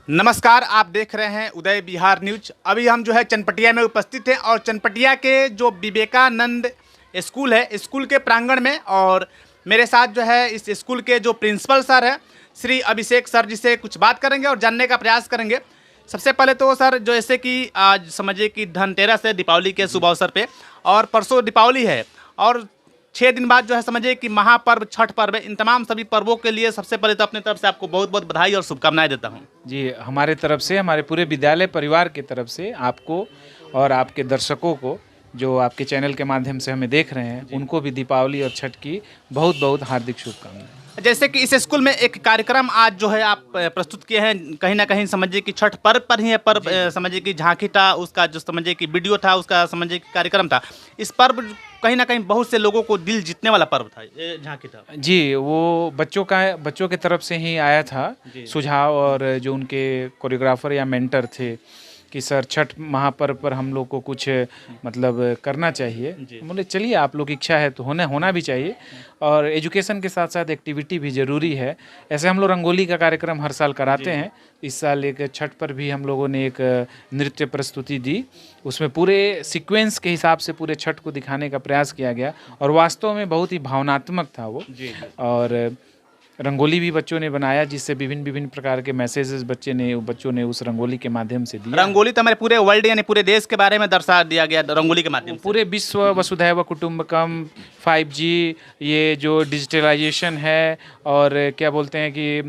नमस्कार, आप देख रहे हैं उदय बिहार न्यूज। अभी हम जो है चनपटिया में उपस्थित हैं और चनपटिया के जो विवेकानंद स्कूल है, स्कूल के प्रांगण में, और मेरे साथ जो है इस स्कूल के जो प्रिंसिपल सर हैं श्री अभिषेक सर जी से कुछ बात करेंगे और जानने का प्रयास करेंगे। सबसे पहले तो सर, जो जैसे कि आज समझिए कि धनतेरस है, दीपावली के शुभ अवसर पे, और परसों दीपावली है और 6 दिन बाद जो है समझिए कि महापर्व छठ पर्व है। इन तमाम सभी पर्वों के लिए सबसे पहले तो अपने तरफ से आपको बहुत बहुत बधाई और शुभकामनाएं देता हूं। जी, हमारे तरफ से, हमारे पूरे विद्यालय परिवार की तरफ से आपको और आपके दर्शकों को, जो आपके चैनल के माध्यम से हमें देख रहे हैं, उनको भी दीपावली और छठ की बहुत बहुत हार्दिक शुभकामनाएं। जैसे कि इस स्कूल में एक कार्यक्रम आज जो है आप प्रस्तुत किए हैं, कहीं ना कहीं समझिए कि छठ पर्व पर ही है। पर्व समझिए कि झांकी था, उसका जो समझिए कि वीडियो था, उसका समझिए कि कार्यक्रम था। इस पर्व कहीं ना कहीं बहुत से लोगों को दिल जीतने वाला पर्व था, ये झांकी था। जी, वो बच्चों के तरफ से ही आया था सुझाव, और जो उनके कोरियोग्राफर या मेंटर थे कि सर छठ महापर्व पर हम लोग को कुछ मतलब करना चाहिए। बोले चलिए, आप लोग की इच्छा है तो होना भी चाहिए, और एजुकेशन के साथ साथ एक्टिविटी भी ज़रूरी है। ऐसे हम लोग रंगोली का कार्यक्रम हर साल कराते हैं। इस साल एक छठ पर भी हम लोगों ने एक नृत्य प्रस्तुति दी। उसमें पूरे सीक्वेंस के हिसाब से पूरे छठ को दिखाने का प्रयास किया गया, और वास्तव में बहुत ही भावनात्मक था वो। और रंगोली भी बच्चों ने बनाया, जिससे विभिन्न विभिन्न प्रकार के मैसेजेस बच्चों ने उस रंगोली के माध्यम से दिया। रंगोली तो हमारे पूरे वर्ल्ड यानी पूरे देश के बारे में दर्शा दिया गया रंगोली के माध्यम से। पूरे विश्व वसुधैव कुटुंबकम, 5G, ये जो डिजिटलाइजेशन है, और क्या बोलते हैं कि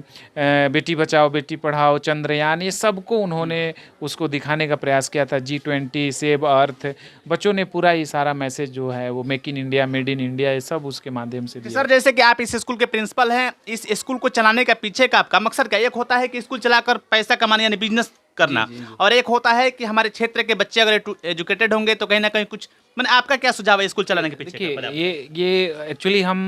बेटी बचाओ बेटी पढ़ाओ, चंद्रयान, ये सबको उन्होंने उसको दिखाने का प्रयास किया था। G20, सेव अर्थ, बच्चों ने पूरा ये सारा मैसेज जो है वो make in India, made in India, ये सब उसके माध्यम से दिया। सर, जैसे कि आप इस स्कूल के प्रिंसिपल हैं, इस स्कूल को चलाने का पीछे का आपका मकसद क्या? एक होता है कि स्कूल चलाकर पैसा कमाना यानी बिजनेस करना, जी। और एक होता है कि हमारे क्षेत्र के बच्चे अगर एजुकेटेड होंगे तो कहीं ना कहीं कुछ, मैंने आपका क्या सुझाव है स्कूल चलाने के पीछे देखिए, का? ये एक्चुअली हम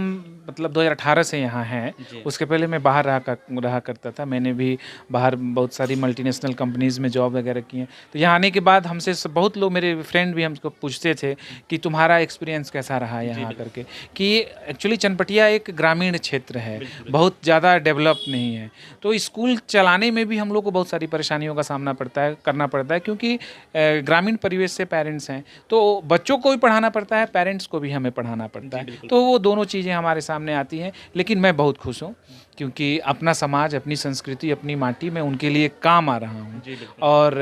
मतलब 2018 से यहाँ हैं। उसके पहले मैं बाहर रहा करता था। मैंने भी बाहर बहुत सारी मल्टीनेशनल कंपनीज़ में जॉब वगैरह की हैं। तो यहाँ आने के बाद हमसे बहुत लोग, मेरे फ्रेंड भी हमको पूछते थे कि तुम्हारा एक्सपीरियंस कैसा रहा यहाँ करके, कि एक्चुअली चनपटिया एक ग्रामीण क्षेत्र है, बहुत ज़्यादा डेवलप नहीं है। तो स्कूल चलाने में भी हम लोग को बहुत सारी परेशानियों का सामना करना पड़ता है, क्योंकि ग्रामीण परिवेश से पेरेंट्स हैं, तो बच्चों को भी पढ़ाना पड़ता है, पेरेंट्स को भी हमें पढ़ाना पड़ता है। तो वो दोनों चीज़ें हमारे सामने आती हैं। लेकिन मैं बहुत खुश हूँ, क्योंकि अपना समाज, अपनी संस्कृति, अपनी माटी में उनके लिए काम आ रहा हूँ। और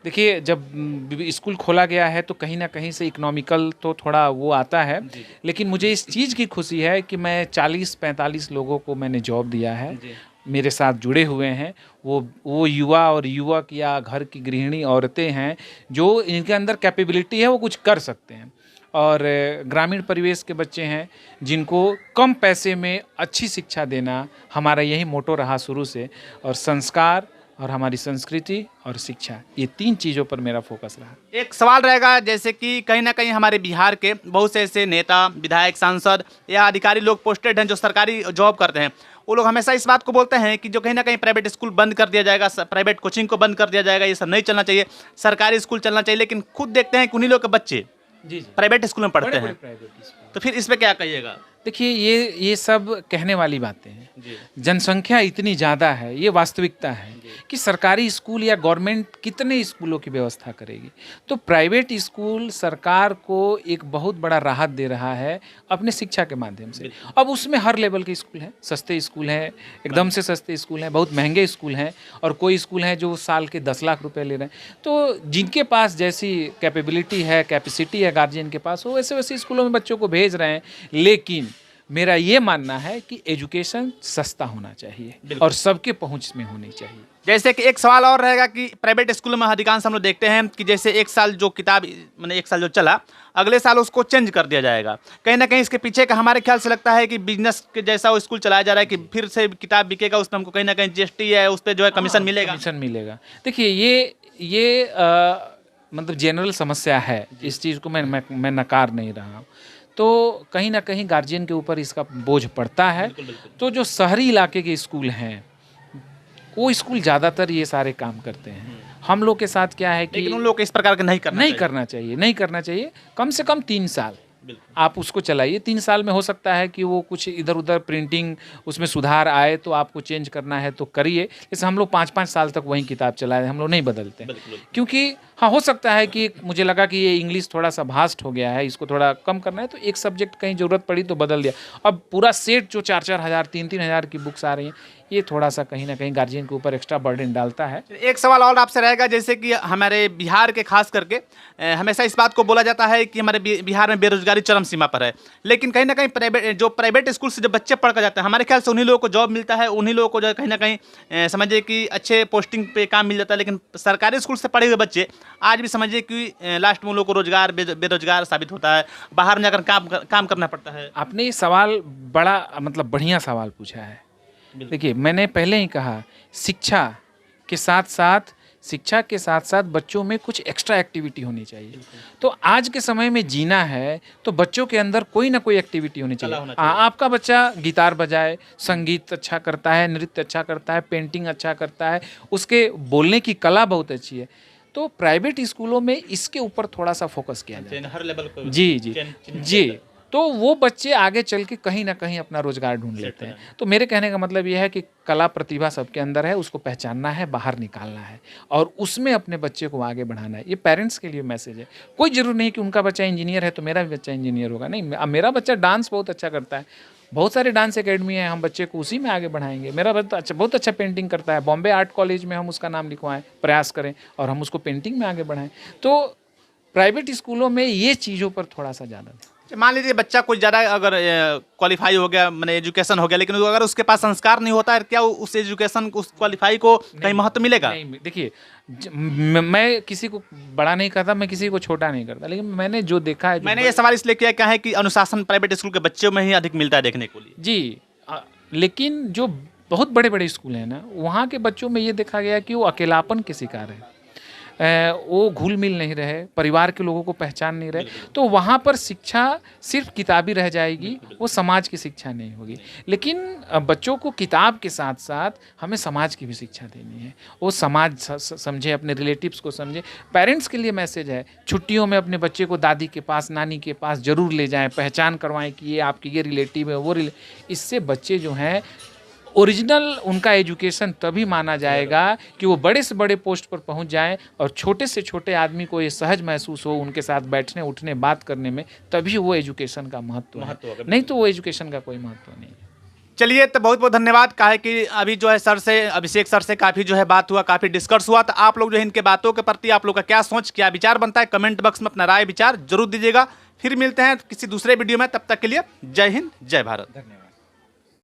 देखिए, जब स्कूल खोला गया है तो कहीं ना कहीं से इकोनॉमिकल तो थोड़ा वो आता है, लेकिन मुझे इस चीज़ की खुशी है कि मैं 40-45 लोगों को मैंने जॉब दिया है, मेरे साथ जुड़े हुए हैं। वो युवा और युवक या घर की गृहिणी औरतें हैं, जो इनके अंदर कैपेबिलिटी है, वो कुछ कर सकते हैं। और ग्रामीण परिवेश के बच्चे हैं, जिनको कम पैसे में अच्छी शिक्षा देना हमारा यही मोटो रहा शुरू से। और संस्कार और हमारी संस्कृति और शिक्षा, ये 3 चीज़ों पर मेरा फोकस रहा। एक सवाल रहेगा, जैसे कि कहीं ना कहीं हमारे बिहार के बहुत से ऐसे नेता, विधायक, सांसद या अधिकारी लोग पोस्टेड हैं जो सरकारी जॉब करते हैं। वो लोग हमेशा इस बात को बोलते हैं कि जो कहीं ना कहीं प्राइवेट स्कूल बंद कर दिया जाएगा, प्राइवेट कोचिंग को बंद कर दिया जाएगा, ये सब नहीं चलना चाहिए, सरकारी स्कूल चलना चाहिए। लेकिन खुद देखते हैं कि उन्हीं लोग के बच्चे प्राइवेट स्कूल में पढ़ते हैं, तो फिर इस पे क्या कहिएगा? देखिए, ये सब कहने वाली बातें हैं। जनसंख्या इतनी ज़्यादा है, ये वास्तविकता है कि सरकारी स्कूल या गवर्नमेंट कितने स्कूलों की व्यवस्था करेगी। तो प्राइवेट स्कूल सरकार को एक बहुत बड़ा राहत दे रहा है अपने शिक्षा के माध्यम से। अब उसमें हर लेवल के स्कूल हैं, सस्ते स्कूल हैं, एकदम से सस्ते स्कूल हैं, बहुत महंगे स्कूल हैं, और कोई स्कूल हैं जो साल के 10 लाख रुपए ले रहे हैं। तो जिनके पास जैसी कैपेबिलिटी है, कैपेसिटी है गार्जियन के पास, वो वैसे वैसे स्कूलों में बच्चों को भेज रहे हैं। लेकिन मेरा ये मानना है कि एजुकेशन सस्ता होना चाहिए और सबके पहुंच में होनी चाहिए। जैसे कि एक सवाल और रहेगा कि प्राइवेट स्कूलों में अधिकांश हम लोग देखते हैं कि जैसे एक साल जो किताब, मैंने एक साल जो चला, अगले साल उसको चेंज कर दिया जाएगा। कहीं ना कहीं इसके पीछे का हमारे ख्याल से लगता है कि बिजनेस के जैसा वो स्कूल चलाया जा रहा है, कि फिर से किताब बिकेगा, उसमें हमको कहीं ना कहीं GST है, उस पर जो है कमीशन मिलेगा। देखिए, ये मतलब जनरल समस्या है, इस चीज़ को मैं नकार नहीं रहा हूँ। तो कहीं ना कहीं गार्जियन के ऊपर इसका बोझ पड़ता है। तो जो शहरी इलाके के स्कूल हैं, वो स्कूल ज़्यादातर ये सारे काम करते हैं। हम लोग के साथ क्या है कि लेकिन उन लोग को इस प्रकार का नहीं करना करना चाहिए कम से कम 3 साल। आप उसको चलाइए, 3 साल में हो सकता है कि वो कुछ इधर उधर प्रिंटिंग उसमें सुधार आए तो आपको चेंज करना है तो करिए। जैसे हम लोग 5-5 साल तक वही किताब चलाए, हम लोग नहीं बदलते, क्योंकि हाँ हो सकता है कि मुझे लगा कि ये इंग्लिश थोड़ा सा भास्ट हो गया है, इसको थोड़ा कम करना है, तो एक सब्जेक्ट कहीं ज़रूरत पड़ी तो बदल दिया। अब पूरा सेट जो 4-4 हज़ार 3-3 हज़ार की बुक्स आ रही हैं, ये थोड़ा सा कहीं ना कहीं गार्जियन के ऊपर एक्स्ट्रा बर्डन डालता है। एक सवाल और आपसे रहेगा, जैसे कि हमारे बिहार के खास करके हमेशा इस बात को बोला जाता है कि हमारे बिहार में बेरोजगारी चरम सीमा पर है, लेकिन कहीं ना कहीं प्राइवेट स्कूल से जब बच्चे पढ़ कर जाते हैं, हमारे ख्याल से उन्हीं लोगों को जॉब मिलता है, उन्हीं लोगों को जो है कहीं ना कहीं समझिए कि अच्छे पोस्टिंग पे काम मिल जाता है। लेकिन सरकारी स्कूल से पढ़े हुए बच्चे आज भी समझिए कि लास्ट में उन लोगों को रोजगार बेरोजगार साबित होता है, बाहर में जाकर काम करना पड़ता है। आपने ये सवाल बड़ा मतलब बढ़िया सवाल पूछा है। देखिए, मैंने पहले ही कहा, शिक्षा के साथ साथ बच्चों में कुछ एक्स्ट्रा एक्टिविटी होनी चाहिए। तो आज के समय में जीना है तो बच्चों के अंदर कोई ना कोई एक्टिविटी होनी चाहिए। आपका बच्चा गिटार बजाए, संगीत अच्छा करता है, नृत्य अच्छा करता है, पेंटिंग अच्छा करता है, उसके बोलने की कला बहुत अच्छी है, तो प्राइवेट स्कूलों में इसके ऊपर थोड़ा सा फोकस किया जाए हर लेवल पर। जी, तो वो बच्चे आगे चल के कहीं ना कहीं अपना रोजगार ढूंढ लेते हैं। तो मेरे कहने का मतलब ये है कि कला प्रतिभा सबके अंदर है, उसको पहचानना है, बाहर निकालना है और उसमें अपने बच्चे को आगे बढ़ाना है। ये पेरेंट्स के लिए मैसेज है। कोई जरूरी नहीं कि उनका बच्चा इंजीनियर है तो मेरा भी बच्चा इंजीनियर होगा, नहीं। अब मेरा बच्चा डांस बहुत अच्छा करता है, बहुत सारे डांस एकेडमी है, हम बच्चे को उसी में आगे बढ़ाएंगे। मेरा बच्चा बहुत अच्छा पेंटिंग करता है, बॉम्बे आर्ट कॉलेज में हम उसका नाम लिखवाएं, प्रयास करें और हम उसको पेंटिंग में आगे बढ़ाएं। तो प्राइवेट स्कूलों में ये चीज़ों पर थोड़ा सा ज़्यादा। मान लीजिए बच्चा कुछ ज़्यादा अगर क्वालिफाई हो गया, मैंने एजुकेशन हो गया, लेकिन अगर उसके पास संस्कार नहीं होता है, क्या उस एजुकेशन उस क्वालिफाई को कहीं महत्व मिलेगा? नहीं, देखिए, मैं किसी को बड़ा नहीं करता, मैं किसी को छोटा नहीं करता, लेकिन मैंने जो देखा है, मैंने ये सवाल इसलिए किया क्या है कि अनुशासन प्राइवेट स्कूल के बच्चों में ही अधिक मिलता है देखने को लिए। जी, लेकिन जो बहुत बड़े बड़े स्कूल हैं ना, वहाँ के बच्चों में ये देखा गया कि वो अकेलापन के शिकार है, वो घुल मिल नहीं रहे, परिवार के लोगों को पहचान नहीं रहे, तो वहाँ पर शिक्षा सिर्फ किताबी रह जाएगी, वो समाज की शिक्षा नहीं होगी। लेकिन बच्चों को किताब के साथ साथ हमें समाज की भी शिक्षा देनी है, वो समाज समझे, अपने रिलेटिव्स को समझे। पेरेंट्स के लिए मैसेज है, छुट्टियों में अपने बच्चे को दादी के पास, नानी के पास जरूर ले जाएं, पहचान करवाएं कि ये आपके ये रिलेटिव है, वो इससे बच्चे जो हैं ओरिजिनल उनका एजुकेशन तभी माना जाएगा कि वो बड़े से बड़े पोस्ट पर पहुंच जाएं और छोटे से छोटे आदमी को ये सहज महसूस हो उनके साथ बैठने उठने बात करने में, तभी वो एजुकेशन का महत्व है, नहीं तो वो एजुकेशन का कोई महत्व नहीं है। चलिए, तो बहुत बहुत धन्यवाद। कहा है कि अभी जो है अभिषेक सर से काफ़ी जो है बात हुआ, काफ़ी डिस्कस हुआ, तो आप लोग जो है इनके बातों के प्रति आप लोग का क्या सोच, क्या विचार बनता है, कमेंट बॉक्स में अपना राय विचार जरूर दीजिएगा। फिर मिलते हैं किसी दूसरे वीडियो में, तब तक के लिए जय हिंद, जय भारत। धन्यवाद।